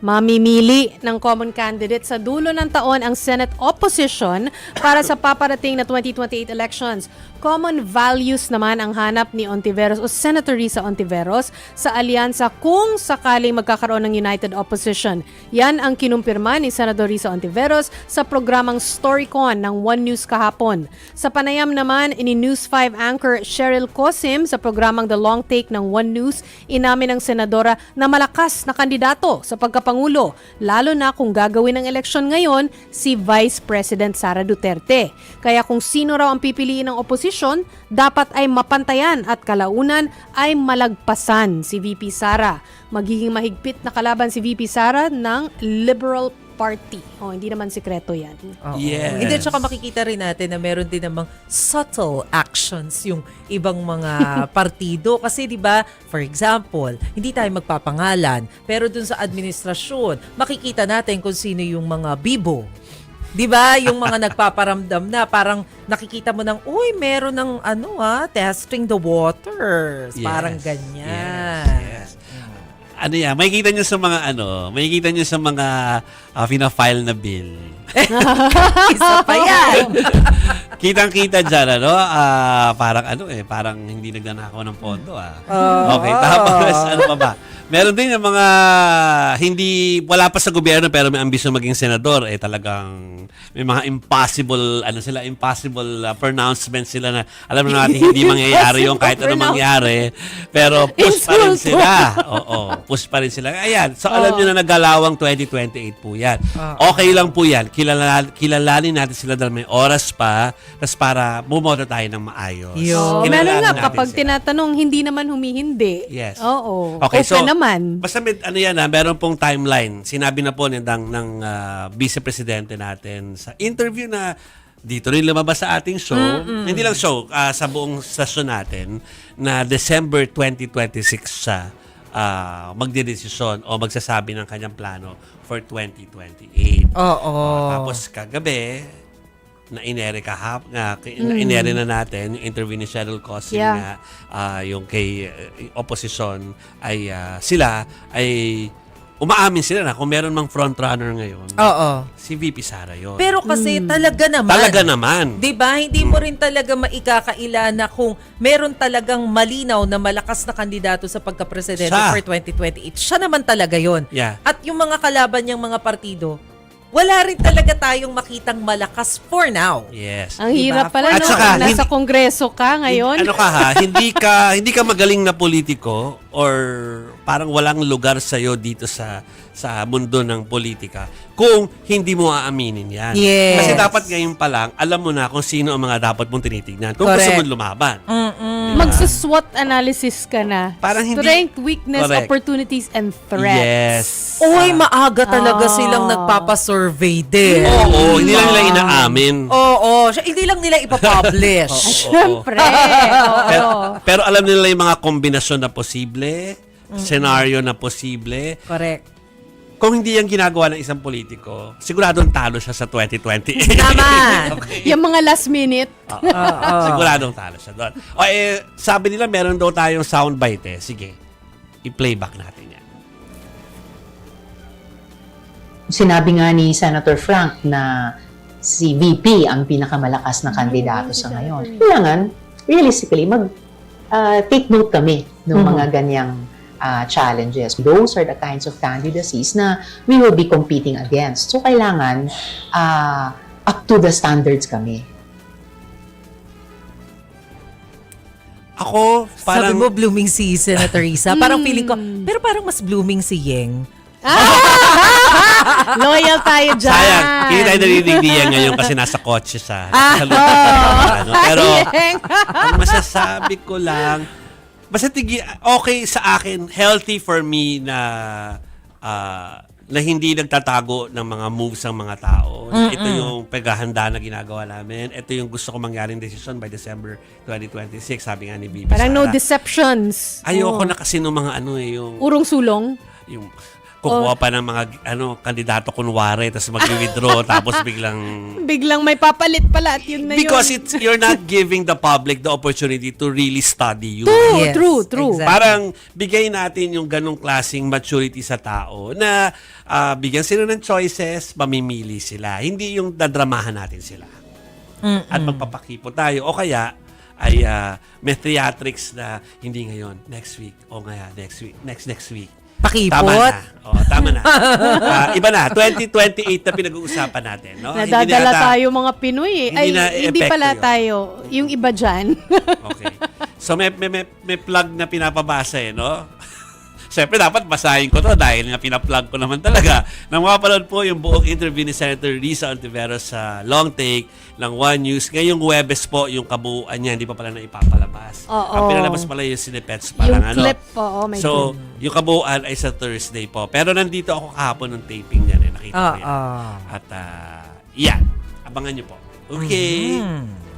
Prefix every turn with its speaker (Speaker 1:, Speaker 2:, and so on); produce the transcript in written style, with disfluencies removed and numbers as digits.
Speaker 1: Mamimili ng common candidate sa dulo ng taon ang Senate opposition para sa paparating na 2028 elections. Common values naman ang hanap ni Ontiveros o Senator Risa Ontiveros sa alyansa kung sakaling magkakaroon ng united opposition. Yan ang kinumpirma ni Senator Risa Ontiveros sa programang Storycon ng One News kahapon. Sa panayam naman ni News 5 anchor Cheryl Cosim sa programang The Long Take ng One News, inamin ng senadora na malakas na kandidato sa pagkapangulo, lalo na kung gagawin ng eleksyon ngayon si Vice President Sara Duterte. Kaya kung sino raw ang pipiliin ng oposisyon, dapat ay mapantayan at kalaunan ay malagpasan si VP Sara. Magiging mahigpit na kalaban si VP Sara ng Liberal Party. Hindi naman sikreto yan.
Speaker 2: Yes.
Speaker 3: Hindi, tsaka makikita rin natin na meron din namang subtle actions yung ibang mga partido. Kasi di ba, for example, hindi tayo magpapangalan, pero dun sa administrasyon, makikita natin kung sino yung mga bibo. Di ba? Yung mga nagpaparamdam na parang nakikita mo ng, uy, meron ng testing the waters.
Speaker 2: Yes.
Speaker 3: Parang ganyan.
Speaker 2: Yes. Ano yan, makikita nyo sa mga makikita nyo sa mga fina-file na bill.
Speaker 3: Isa pa yan.
Speaker 2: Kitang-kita dyan, parang parang hindi nagnanakaw ng pondo, Okay, tapos ano pa ba? Meron din yung mga wala pa sa gobyerno pero may ambisyon maging senador, talagang may mga impossible pronouncements sila na alam na natin hindi mangyayari yung kahit ano mangyari, pero push pa rin sila. Push pa rin sila. Ayan, so alam nyo na nagalawang 2028 po yan. Okay lang po yan. Kilalanin natin sila dahil may oras pa, tas para bumoto tayo ng maayos.
Speaker 1: Meron nga,
Speaker 2: natin
Speaker 1: kapag
Speaker 2: sila.
Speaker 1: tinatanong, hindi naman humihindi.
Speaker 2: Yes.
Speaker 1: Oo.
Speaker 2: Okay,
Speaker 1: Open naman.
Speaker 2: Basta meron pong timeline. Sinabi na po ng Vice Presidente natin sa interview na dito rin lumabas sa ating show. Hindi lang show, sa buong stasyon natin na December 2026 siya magdedesisyon o magsasabi ng kanyang plano for 2028. Tapos kagabi, na-inere na natin yung interview ni Cheryl Cosim nga yung kay opposition ay sila ay umaamin sila na kung meron mang frontrunner ngayon. Si VP Sara yun.
Speaker 3: Pero kasi talaga naman. 'Di ba? Hindi mo rin talaga maikakaila na kung meron talagang malinaw na malakas na kandidato sa pagka-presidente for 2028. Siya naman talaga 'yon.
Speaker 2: Yeah.
Speaker 3: At yung mga kalaban niyang mga partido, wala rin talaga tayong makitang malakas for now.
Speaker 2: Yes.
Speaker 1: Ang hirap pala,
Speaker 2: At
Speaker 1: no?
Speaker 2: saka,
Speaker 1: Nasa kongreso ka ngayon.
Speaker 2: Hindi ka magaling na politiko or parang walang lugar sa'yo dito sa mundo ng politika kung hindi mo aaminin yan.
Speaker 3: Yes.
Speaker 2: Kasi dapat ngayon pa lang, alam mo na kung sino ang mga dapat mong tinitignan. Kung
Speaker 3: Correct.
Speaker 2: gusto mo lumaban.
Speaker 1: Magsa-SWOT analysis ka na.
Speaker 2: Parang hindi-
Speaker 1: Strength, weakness,
Speaker 2: Correct.
Speaker 1: opportunities, and threats.
Speaker 2: Yes.
Speaker 3: Uy, maaga talaga silang nagpapasurvey din.
Speaker 2: Oo, hindi lang nila inaamin.
Speaker 3: Hindi lang nila ipapublish.
Speaker 1: Siyempre.
Speaker 2: Pero alam nila yung mga kombinasyon na posible, senaryo na posible.
Speaker 3: Correct.
Speaker 2: Kung hindi yan ginagawa ng isang politiko, siguradong talo siya sa 2020.
Speaker 3: Naman.
Speaker 1: Yung mga last minute.
Speaker 2: Siguradong talo siya doon. Sabi nila meron daw tayong soundbite. Sige, i-playback natin yan.
Speaker 4: Sinabi nga ni Senator Frank na si VP ang pinakamalakas na kandidato sa ngayon. Kailangan, realistically, take note kami ng mga ganyang challenges. Those are the kinds of candidacies na we will be competing against. So, kailangan up to the standards kami.
Speaker 2: Ako,
Speaker 3: Sabi
Speaker 2: parang...
Speaker 3: mo, blooming si Senator Risa. Parang feeling ko, pero parang mas blooming si Yeng.
Speaker 1: Loyal tayo dyan.
Speaker 2: Sayang, hindi tayo narinig niya ngayon kasi nasa kotse sa Pero, ang masasabi ko lang, basta okay sa akin, healthy for me na hindi nagtatago ng mga moves ng mga tao. Ito yung paghahanda na ginagawa namin. Ito yung gusto ko mangyaring decision by December 2026, sabi nga ni VP
Speaker 1: Parang
Speaker 2: Sara.
Speaker 1: no deceptions.
Speaker 2: Ayoko na kasi ng mga yung
Speaker 1: Urong sulong.
Speaker 2: yung kukuha pa ng mga kandidato kunwari, tapos mag-withdraw, tapos
Speaker 1: Biglang may papalit pala at yun na
Speaker 2: because
Speaker 1: yun.
Speaker 2: you're not giving the public the opportunity to really study you.
Speaker 3: Yes,
Speaker 1: True.
Speaker 3: exactly.
Speaker 2: Parang bigay natin yung ganong klaseng maturity sa tao na bigyan sila ng choices, mamimili sila. Hindi yung dadramahan natin sila. At magpapakipo tayo. O kaya ay may theatrics na hindi ngayon, next week, o kaya next week, next week.
Speaker 3: Pakipot.
Speaker 2: Tama na. Tama na. Iba na. 2028 na pinag-uusapan natin. No?
Speaker 1: Nadadala tayo mga Pinoy eh.
Speaker 2: Hindi na
Speaker 1: Hindi
Speaker 2: epekto
Speaker 1: pala
Speaker 2: yun.
Speaker 1: tayo. Yung iba dyan.
Speaker 2: Okay. So may plug na pinapabasa no? Siyempre dapat basahin ko to dahil nga pina-plug ko naman talaga. Nang mapapanood po yung buong interview ni Senator Risa Ontiveros sa Long Take ng One News. Ngayong Huwebes po yung kabuuan niya, hindi pa pala na ipapalabas.
Speaker 1: Oo.
Speaker 2: Ang pinalabas pala yung Sinipets
Speaker 1: Yung
Speaker 2: parang
Speaker 1: clip po. May
Speaker 2: So, yung kabuuan ay sa Thursday po. Pero nandito ako kahapon ng taping niyan. Nakita ko yan. At yan. Abangan niyo po. Okay.